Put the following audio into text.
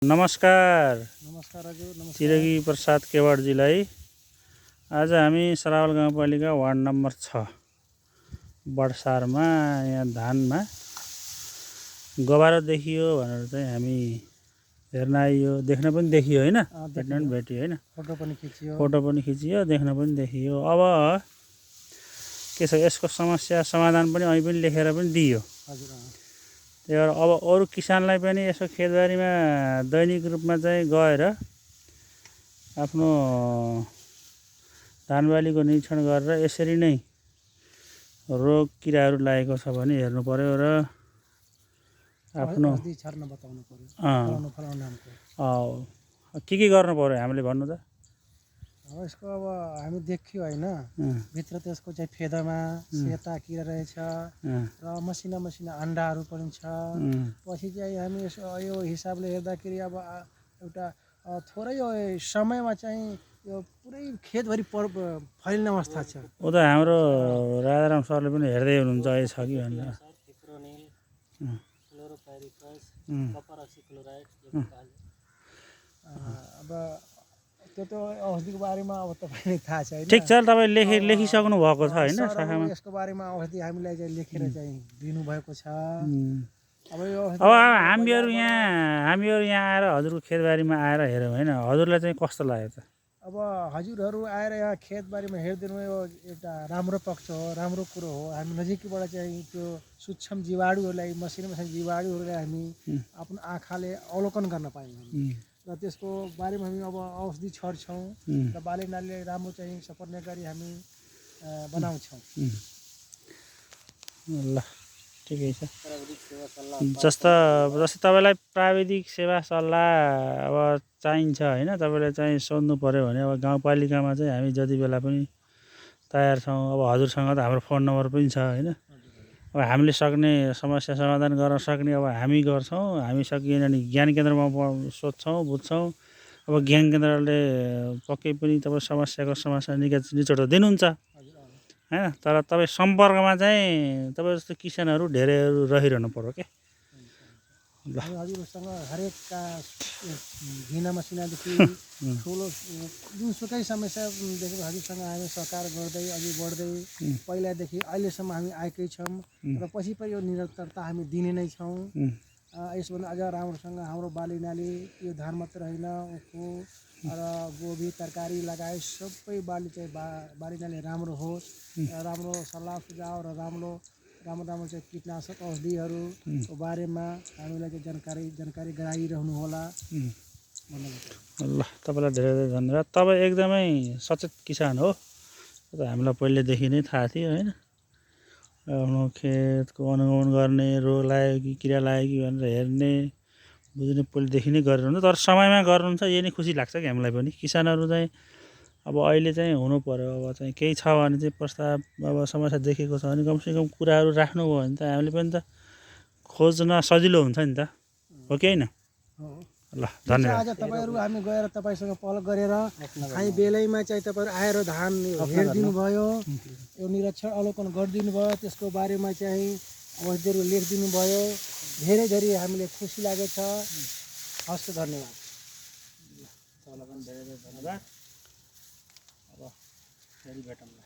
नमस्कार नमस्कार हजुर। नमस्कार। चिरगी प्रसाद केवाडजीलाई आज हामी सरावल गाउँपालिका वार्ड नम्बर 6 बडसारमा यहाँ धानमा गबारो देखियो भनेर चाहिँ हामी हेर्न आइयो। देख्न पनि देखियो हैन, भेट्न पनि भेटियो हैन, फोटो पनि खिचियो, देख्न पनि देखियो। अब के छ यसको समस्या समाधान पनि अहिले पनि लेखेर पनि दियो। त्यही भएर अब अरू किसानलाई पनि यसो खेतबारीमा दैनिक रूपमा चाहिँ गएर आफ्नो धानबालीको निरीक्षण गरेर यसरी नै रोग किराहरू लागेको छ भने हेर्नु पर्यो र आफ्नो के गर्नु पर्यो हामीले भन्नु त। अब यसको अब हामी देखियो हैन, भित्र त्यसको चाहिँ फेदामा सेता किरा रहेछ र मसिना मसिना अन्डाहरू पनि छ। पछि चाहिँ हामी यो हिसाबले हेर्दाखेरि अब एउटा थोरै समयमा चाहिँ यो पुरै खेतभरि फैलिने अवस्था छ। ओ त हाम्रो राजाराम सरले पनि हेर्दै हुनुहुन्छ अहिले छ कि भनेर। अब त्यो त औषधिको बारेमा अब तपाईलाई थाहा छ हैन। ठिक छ, तपाईले लेखिसक्नु भएको छ हैन शाखामा। यसको बारेमा औषधि हामीलाई चाहिँ लेखेर चाहिँ दिनु भएको छ। अब हामीहरू यहाँ आएर हजुरको खेतबारीमा आएर हेर्यौँ हैन, हजुरलाई चाहिँ कस्तो लाग्यो त? अब हजुरहरू आएर यहाँ खेतबारीमा हेरिदिनु यो एउटा राम्रो पक्ष हो, राम्रो कुरो हो। हामी नजिकबाट चाहिँ त्यो सूक्ष्म जीवाणुहरूलाई, मसिनो मसिनो जीवाणुहरूलाई हामी आफ्नो आँखाले अवलोकन गर्न पायौँ र त्यसको बारेमा हामी अब औषधि छर्छौँ र बाली नालीले राम्रो चाहिँ सपर्ने गरी हामी बनाउँछौँ। ल ठिकै छ। जस्तै तपाईँलाई प्राविधिक सेवा सल्लाह अब चाहिन्छ हैन, तपाईँले चाहिँ सोध्नु पर्यो भने अब गाउँपालिकामा चाहिँ हामी जति बेला पनि तयार छौँ। अब हजुरसँग त हाम्रो फोन नम्बर पनि छ हैन। अब हामीले सक्ने समस्या समाधान गर्न सक्ने अब हामी गर्छौँ। हामी सकिएन भने ज्ञान केन्द्रमा सोध्छौँ, बुझ्छौँ। अब ज्ञान केन्द्रले पक्कै पनि तपाईँ समस्याको समाधान निचोड दिनुहुन्छ हैन। तर तपाईँ सम्पर्कमा चाहिँ तपाईँ जस्तो किसानहरू धेरैहरू रहिरहनु पर्यो के। ल हजुरसँग हरेक भिना मसिनादेखि ठुलो जुनसुकै समस्यादेखि हजुरसँग हामी सहकार गर्दै अघि बढ्दै पहिलादेखि अहिलेसम्म हामी आएकै छौँ र पछि पनि यो निरन्तरता हामी दिने नै छौँ। यसभन्दा अझ राम्रोसँग हाम्रो बाली नाली यो धान मात्र होइन, उखु र गोभी तरकारी लगायत सबै बाली चाहिँ बाली नाली राम्रो होस्, राम्रो सल्लाह सुझाव र राम्रो चाहिँ कीटनाशक औषधिहरूको बारेमा हामीलाई चाहिँ जानकारी गराइरहनु होला। ल तपाईँलाई धेरै धेरै धन्यवाद। तपाईँ एकदमै सचेत किसान हो, हामीलाई पहिलेदेखि नै थाहा थियो हैन। आफ्नो खेतको अनुगमन गर्ने, रोग लाग्यो कि किरा लाग्यो कि भनेर हेर्ने बुझ्ने पहिलेदेखि नै गरिरहन्छ। तर समयमा गर्नुहुन्छ यही नै खुसी लाग्छ कि हामीलाई पनि। किसानहरू चाहिँ अब अहिले चाहिँ हुनु पर्यो। अब चाहिँ केही छ भने चाहिँ प्रस्ताव अब समस्या देखेको छ भने कमसेकम कुराहरू राख्नुभयो भने त हामीले पनि त खोज्न सजिलो हुन्छ नि त, हो कि होइन? ल धन्यवाद। आज तपाईँहरू हामी गएर तपाईँसँग पहल गरेर हामी बेलैमा चाहिँ तपाईँहरू आएर धान हेरिदिनु भयो, यो निरीक्षण अवलोकन गरिदिनु भयो, त्यसको बारेमा चाहिँ औषधिहरू लेखिदिनु भयो। धेरै धेरै हामीले खुसी लागेको छ। हस्, धन्यवाद। तपाईँलाई पनि धेरै धेरै धन्यवाद। अब फेरि भेटौँला।